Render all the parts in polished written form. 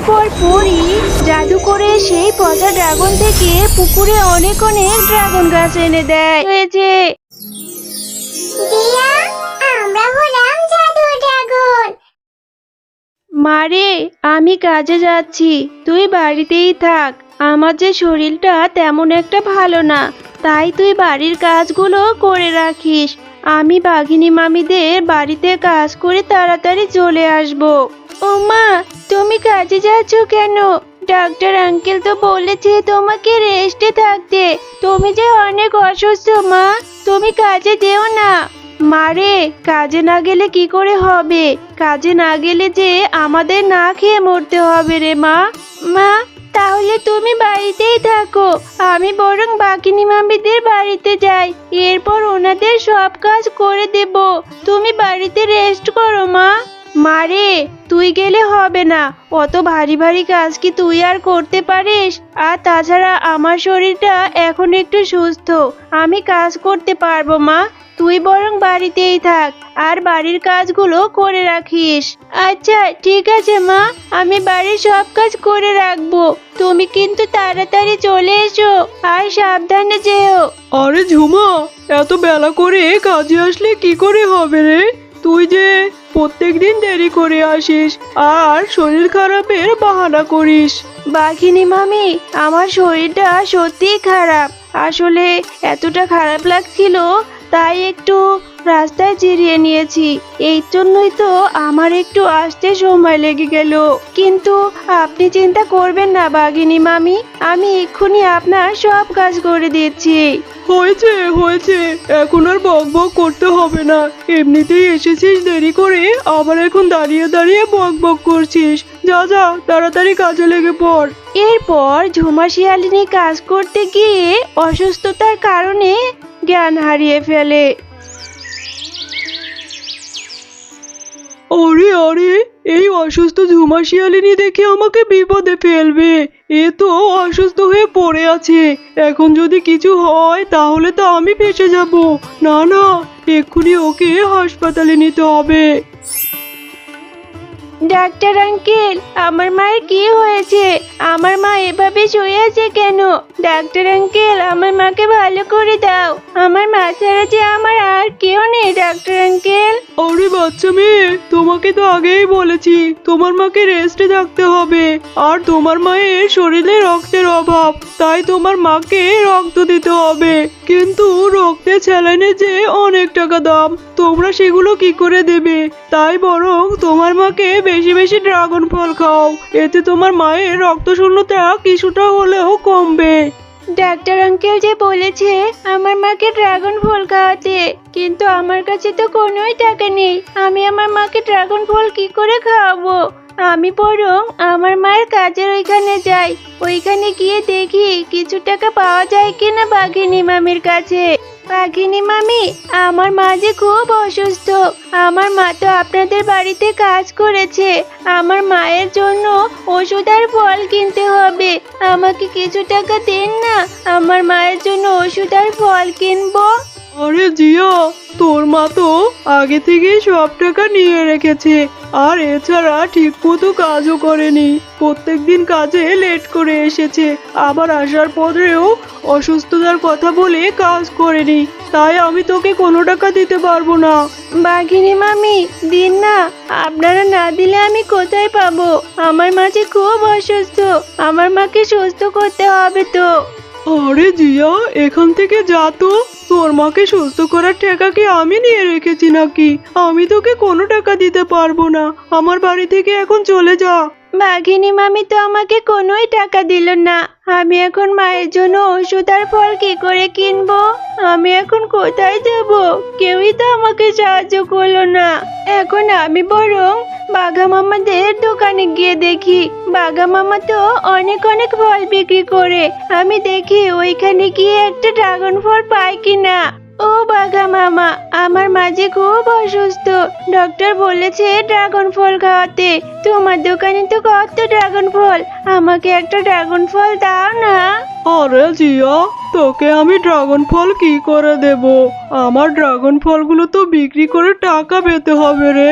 পর পরই জাদু করে সেই পচা ড্রাগন থেকে পুকুরে অনেক অনেক ড্রাগন গাছ এনে দেয় হয়েছে। দিয়া, আমরা হলাম জাদু ড্রাগন। মারে, আমি কাজে যাচ্ছি, তুই বাড়িতেই থাক। আমার যে শরীরটা তেমন একটা ভালো না, তাই তুই বাড়ির কাজগুলো করে রাখিস। আমি বাঘিনী মামিদের বাড়িতে কাজ করে তাড়াতাড়ি চলে আসব। ও মা, তুমি কাজে যাচ্ছ কেন? ডাক্তার আঙ্কেল তো বলেছে তোমাকে রেস্টে থাকতে। তুমি যে অনেক অসুস্থ মা, তুমি কাজে যেও না। মারে, কাজে না গেলে কি করে হবে? কাজে না গেলে যে আমাদের না খেয়ে মরতে হবে রে মা। মা, তাহলে তুমি বাড়িতেই থাকো, আমি বরং বাঘিনী মামিদের বাড়িতে যাই, এরপর ওনাদের সব কাজ করে দেব। তুমি বাড়িতে রেস্ট করো মা। মারে, তুই গেলে হবে না, অত ভারী ভারী কাজ কি তুই আর করতে পারিস? আর তাছাড়া আমার শরীরটা এখন একটু সুস্থ, আমি কাজ করতে পারবো মা। তুই বরং বাড়িতেই থাক আর বাড়ির কাজগুলো করে রাখিস। আচ্ছা ঠিক আছে মা, আমি বাড়ির সব কাজ করে রাখবো। তুমি কিন্তু তাড়াতাড়ি চলে এসো আর সাবধানে যেও। আরে ঝুমা, এত বেলা করে কাজে আসলে কি করে হবে রে? তুই যে প্রত্যেকদিন দেরি করে আসিস আর শরীর খারাপের বাহানা করিস। বাঘিনী মামি, আমার শরীরটা সত্যিই খারাপ। আসলে এতটা খারাপ লাগছিল, তাই একটু রাস্তায় জিরিয়ে নিয়েছি। এই জন্যই তো আমার একটু আসতে সময় লেগে গেল। কিন্তু আপনি চিন্তা করবেন না বাঘিনী মামি, আমি এক্ষুনি আপনার সব কাজ করে দিচ্ছি। হয়েছে হয়েছে, এখন আর বক বক করতে হবে না। এমনিতেই এসেছিস দেরি করে, আবার এখন দাঁড়িয়ে দাঁড়িয়ে বক বক করছিস। যা যা, তাড়াতাড়ি কাজে লেগে পড়। এরপর ঝুমা শিয়ালিনী কাজ করতে গিয়ে অসুস্থতার কারণে জ্ঞান হারিয়ে ফেলে। আরে আরে, এই অসুস্থ ঝুমা শিয়ালিনী দেখে আমাকে বিপদে ফেলবে। এ তো অসুস্থ হয়ে পড়ে আছে, এখন যদি কিছু হয় তাহলে তো আমি ফেঁসে যাব। না না, এক্ষুনি ওকে হাসপাতালে নিতে হবে। ডাক্তার আঙ্কেল, আমার মায়ের কি হয়েছে? আমার মা এভাবে শুয়ে আছে কেন? ডাক্তার আঙ্কেল, আমার মাকে ভালো করে দাও। আমার মা ছাড়া যে আমার আর কেউ নেই ডাক্তার আঙ্কেল। আরে বাচ্চা মেয়ে, তোমাকে তো আগেই বলেছি তোমার মাকে রেস্টে থাকতে হবে। আর তোমার মায়ের শরীরে রক্তের অভাব, তাই তোমার মাকে রক্ত দিতে হবে। কিন্তু রক্তের স্যালাইনে যে অনেক টাকা দাম, তোমরা সেগুলো কি করে দেবে? তাই বরং তোমার মাকে বেশি বেশি ড্রাগন ফল খাও, এতে তোমার মায়ের রক্ত শূন্যতা কিছুটা হলেও কমবে। ডাক্তার আঙ্কেল যে বলেছে আমার মাকে ড্রাগন ফল খাওয়াতে, কিন্তু আমার কাছে তো কোনোই টাকা নেই। আমি আমার মাকে ড্রাগন ফল কি করে খাওয়াবো? আমি বরং আমার মায়ের কাজের ওইখানে যাই, ওইখানে গিয়ে দেখি কিছু টাকা পাওয়া যায় কিনা বাঘিনী মামির কাছে। বাঘিনী মামি, আমার মা যে খুব অসুস্থ। আমার মা তো আপনাদের বাড়িতে কাজ করেছে, আমার মায়ের জন্য ওষুধ আর ফল কিনতে হবে। আমাকে কিছু টাকা দিন না, আমার মায়ের জন্য ওষুধ আর ফল কিনবো। আরে জিয়া, তোর মা তো আগে থেকেই সব টাকা নিয়ে রেখেছে, আর এছাড়া ঠিক মতো কাজও করেনি। প্রত্যেকদিন কাজে লেট করে এসেছে, আবার আসার পরেও অসুস্থতার কথা বলে কাজ করেনি। তাই আমি তোকে কোনো টাকা দিতে পারবো না। বাঘিনী মামি, দিন না, আপনারা না দিলে আমি কোথায় পাবো? আমার মা যে খুব অসুস্থ, আমার মাকে সুস্থ করতে হবে তো। আরে জিয়া, এখান থেকে যা তো। তোর মাকে সুস্থ করার টাকা কি আমি নিয়ে রেখেছি নাকি? আমি তোকে কোনো টাকা দিতে পারবো না। আমার বাড়ি থেকে এখন চলে যা। বাঘিনী মামি তো আমাকে কোনোই টাকা দিল না। আমি এখন মায়ের জন্য ওষুধ আর ফল কি করে কিনবো? আমি এখন কোথায় যাব? কেউই তো আমাকে সাহায্য করলো না। এখন আমি বরং বাঘা মামাদের দোকানে গিয়ে দেখি। বাঘা মামা তো অনেক অনেক ফল বিক্রি করে, আমি দেখি ওইখানে গিয়ে একটা ড্রাগন ফল পাই কিনা। ও বাঘা মামা, আমার মা যে খুব অসুস্থ, ডক্টর বলেছে ড্রাগন ফল খাওয়াতে। তোমার দোকানে তো কত ড্রাগন ফল, আমাকে একটা ড্রাগন ফল দাও না। আরে জিয়া, তোকে আমি ড্রাগন ফল কি করে দেব? আমার ড্রাগন ফলগুলো তো বিক্রি করে টাকা পেতে হবে রে।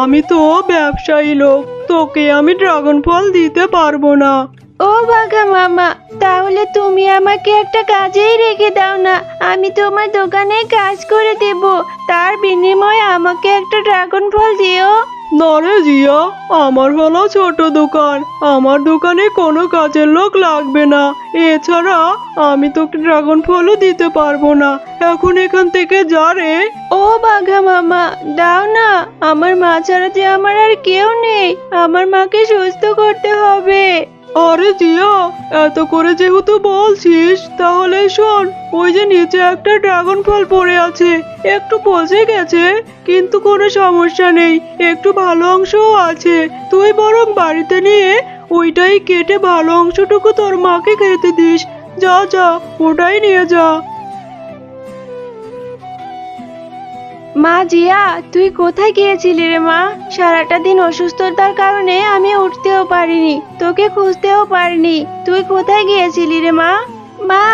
আমি তো ব্যবসায়ী লোক, তোকে আমি ড্রাগন ফল দিতে পারবো না। ও বাঘা মামা, তাহলে তুমি আমাকে একটা কাজেই রেখে দাও না, আমি তোমার দোকানে কাজ করে দেব, তার বিনিময়ে আমাকে একটা ড্রাগন ফল দিও। না রে জিয়া, আমার হলো ছোট দোকান, আমার দোকানে কোনো কাজের লোক লাগবে না। এছাড়া আমি তোকে ড্রাগন ফলও দিতে পারবো না। এখন এখান থেকে যা রে। ও বাঘা মামা, দাও না, আমার মা ছাড়া যে আমার আর কেউ নেই, আমার মাকে সুস্থ করতে হবে। আরে জিয়া, এত করে যেহেতু বলছিস তাহলে শোন, ওই যে নিচে একটা ড্রাগন ফল পড়ে আছে, একটু পচে গেছে কিন্তু কোনো সমস্যা নেই, একটু ভালো অংশও আছে। তুই বরং বাড়িতে নিয়ে ওইটাই কেটে ভালো অংশটুকু তোর মাকে খেতে দিস। যা যা, ওটাই নিয়ে যা। মা জিয়া, তুই কোথায় গিয়েছিলি রে মা? সারাটা দিন অসুস্থতার কারণে আমি উঠতেও পারিনি, তোকে খুঁজতেও পারিনি, তুই কোথায় গিয়েছিলি রে মা? মা,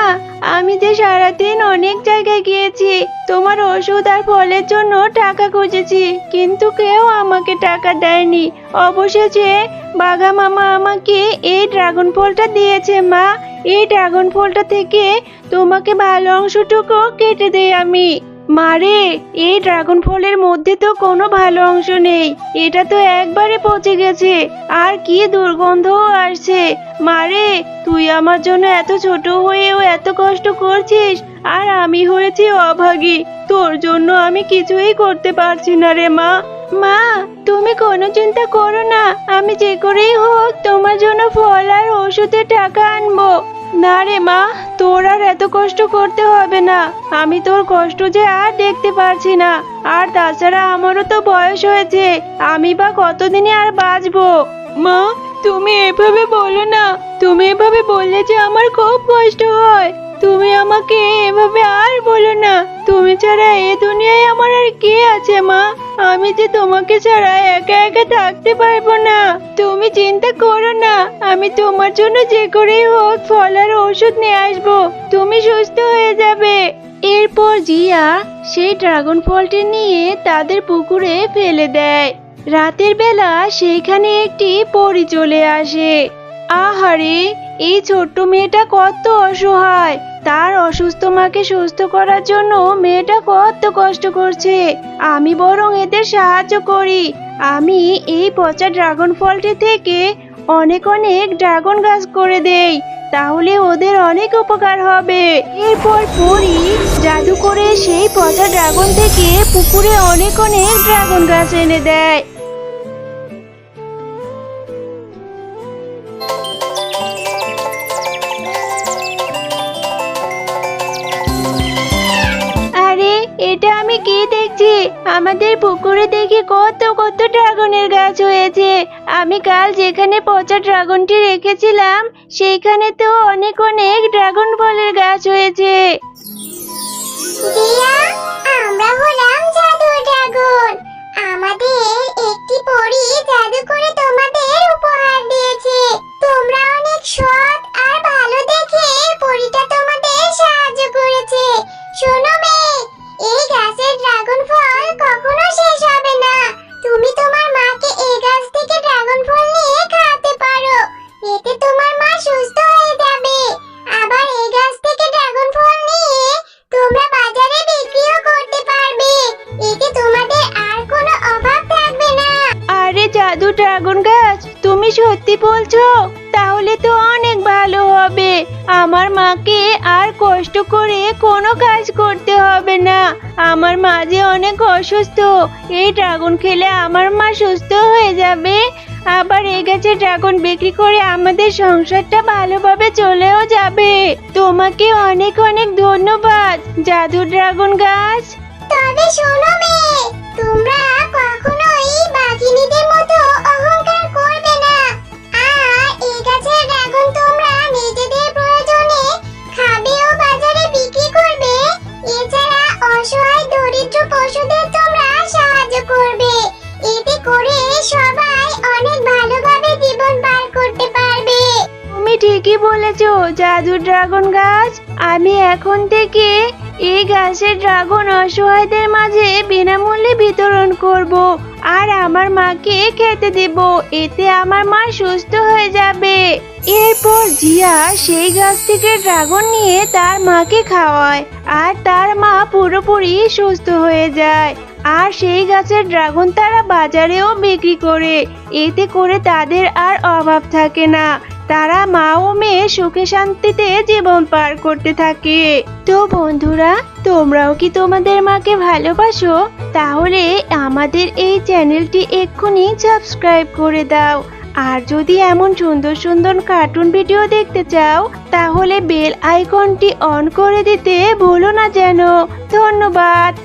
আমি যে সারাদিন অনেক জায়গায় গিয়েছি, তোমার ওষুধ আর ফলের জন্য টাকা খুঁজেছি, কিন্তু কেউ আমাকে টাকা দেয়নি। অবশেষে বাঘা মামা আমাকে এই ড্রাগন ফলটা দিয়েছে মা, এই ড্রাগন ফলটা থেকে তোমাকে ভালো অংশটুকু কেটে দেই আমি। মারে, এই ড্রাগন ফলের মধ্যে তো কোনো ভালো অংশ নেই, এটা তো একবারে পচে গেছে, আর কি দুর্গন্ধও আসছে। মারে, তুই আমার জন্য এত ছোট হয়েও এত কষ্ট করছিস, আর আমি হয়েছি অভাগী, তোর জন্য আমি কিছুই করতে পারছি না রে মা। মা, তুমি কোনো চিন্তা করো না, আমি যে করেই হোক তোমার জন্য ফল আর ওষুধের টাকা আনবো। না রে মা, তোর আর এত কষ্ট করতে হবে না, আমি তোর কষ্ট যে আর দেখতে পারছি না, আর তাছাড়া আমারও তো বয়স হয়েছে, আমি বা কতদিনই আর বাঁচবো। মা, তুমি এভাবে বলো না, তুমি এভাবে বললে যে আমার খুব কষ্ট হয়, তুমি আমাকে এভাবে আর বলো না, তুমি ছাড়া এই দুনিয়ায় আমার আর কে আছে মা? আমি যে তোমাকে ছাড়া একা একা থাকতে পারবো না। তুমি চিন্তা করো না, আমি তোমার জন্য যে করেই হোক ফল আর ওষুধ নিয়ে আসবো, তুমি সুস্থ হয়ে যাবে। এরপর জিয়া সেই ড্রাগন ফলটি নিয়ে তাদের পুকুরে ফেলে দেয়। রাতের বেলা সেইখানে একটি পরী চলে আসে। আহারে, এই ছোট্ট মেয়েটা কত অসহায়, তার অসুস্থ মাকে সুস্থ করার জন্য মেয়েটা কত কষ্ট করছে, আমি বরং এদের সাহায্য করি। আমি এই পচা ড্রাগন ফলটি থেকে অনেক অনেক ড্রাগন গাছ করে দেই, তাহলে ওদের অনেক উপকার হবে। এরপর পরী জাদু করে সেই পচা ড্রাগন থেকে পুকুরে অনেক অনেক ড্রাগন গাছ এনে দেয়। আরে, এটা আমি কি দেখছি? আমাদের পুকুরে দেখি কত কত ড্রাগনের গাছ হয়েছে। আমি কাল যেখানে পচা ড্রাগনটি রেখেছিলাম সেইখানে তো অনেক অনেক ড্রাগন ফলের গাছ হয়েছে। জিয়া, আমরা হলাম জাদু ড্রাগন। আমাদের একটি পরী জাদু করে তোমাদের উপহার দিয়েছে। তোমরা অনেক সৎ আর ভালো দেখে পরীটা তোমাদের সাহায্য করেছে। শোনো মেয়ে, এই গাছের ড্রাগন ফল কখনো শেষ হবে না। তুমি তোমার মাকে এই গাছ থেকে ড্রাগন ফল নিয়ে খাওয়াতে পারো, এতে তোমার মা সুস্থ হয়ে যাবে। আবার এই গাছ থেকে ড্রাগন ফল নিয়ে তোমরা বাজারে বিক্রিও করতে পারবে, এতে তোমাদের আর কোনো অভাব থাকবে না। আরে জাদু ড্রাগন গাছ, তুমি সত্যি বলছো? তাহলে তো অনেক ভালো হবে, আমার মাকে আর কষ্ট করে কোনো কাজ করতে হবে না। আমার মা যে অনেক অসুস্থ, এই ড্রাগন খেলে আমার মা সুস্থ হয়ে যাবে, আবার এই গাছের ড্রাগন বিক্রি করে আমাদের সংসারটা ভালোভাবে চলেও যাবে। তোমাকে অনেক অনেক ধন্যবাদ জাদু ড্রাগন গাছ। তবে শোনো মেয়ে, তোমরা কখনোই বাঘিনীদের মতো অহংকার করবে না। আর এই গাছের ড্রাগন তোমরা নিজেদের প্রয়োজনে খাবে ও বাজারে বিক্রি করবে। এছাড়া অসহায় দরিদ্র পশুদের তোমরা সাহায্য করবে, এতে করে সবাই অনেক ভালোভাবে জীবন পার করতে পারবে। তুমি ঠিকই বলেছো জাদু ড্রাগন গাছ, আমি এখন থেকে এই গাছের ড্রাগন অসহায়দের মাঝে বিনামূল্যে বিতরণ করব আর আমার মাকে খেতে দেব, এতে আমার মা সুস্থ হয়ে যাবে। এরপর জিয়া সেই গাছ থেকে ড্রাগন নিয়ে তার মাকে খাওয়ায় আর তার মা পুরোপুরি সুস্থ হয়ে যায়। আর সেই গাছের ড্রাগন তারা বাজারেও বিক্রি করে, এতে করে তাদের আর অভাব থাকে না। তারা মা ও মেয়ে সুখে শান্তিতে জীবন পার করতে থাকে। তো বন্ধুরা, তোমরাও কি তোমাদের মাকে ভালোবাসো? তাহলে আমাদের এই চ্যানেলটি এক্ষুনি সাবস্ক্রাইব করে দাও। আর যদি এমন সুন্দর সুন্দর কার্টুন ভিডিও দেখতে চাও তাহলে বেল আইকনটি অন করে দিতে ভুলো না যেন। ধন্যবাদ।